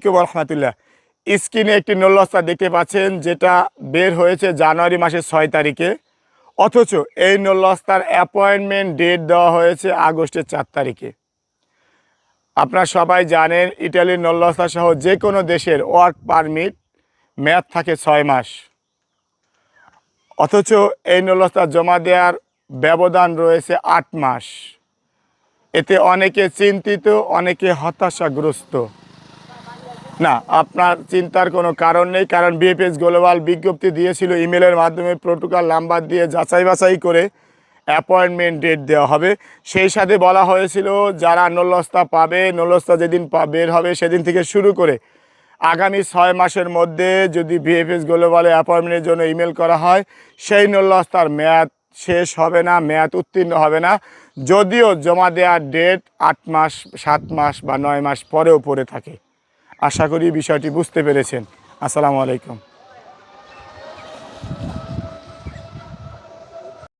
রহমতুল্লাহ। স্ক্রিনে একটি নল্লস্তা দেখতে পাচ্ছেন, যেটা বের হয়েছে জানুয়ারি মাসের 6 তারিখে, অথচ এই নল্লস্তার অ্যাপয়েন্টমেন্ট ডেট দেওয়া হয়েছে আগস্টের 4 তারিখে। আপনারা সবাই জানেন ইটালির নল্লস্তা সহ যে কোনো দেশের ওয়ার্ক পারমিট মেয়াদ থাকে 6 মাস, অথচ এই নল্লস্তা জমা দেওয়ার ব্যবধান রয়েছে 8 মাস। এতে অনেকে চিন্তিত, অনেকে হতাশাগ্রস্ত। না, আপনার চিন্তার কোনো কারণ নেই, কারণ বিএফএস গ্লোবাল বিজ্ঞপ্তি দিয়েছিল ইমেলের মাধ্যমে প্রোটোকল নাম্বার দিয়ে যাচাই বাছাই করে অ্যাপয়েন্টমেন্ট ডেট দেওয়া হবে। সেই সাথে বলা হয়েছিল যারা নল্লস্তা পাবে, নল্লস্তা যেদিন বের হবে সেদিন থেকে শুরু করে আগামী 6 মাসের মধ্যে যদি বিএফএস গ্লোবালে অ্যাপয়েন্টমেন্টের জন্য ইমেল করা হয়, সেই নল্লস্তার মেয়াদ শেষ হবে না, মেয়াদ উত্তীর্ণ হবে না, যদিও জমা দেওয়ার ডেট 8 মাস, 7 মাস বা 9 মাস পরেও পড়ে থাকে। আশা করি বিষয়টি বুঝতে পেরেছেন। আসসালামু আলাইকুম।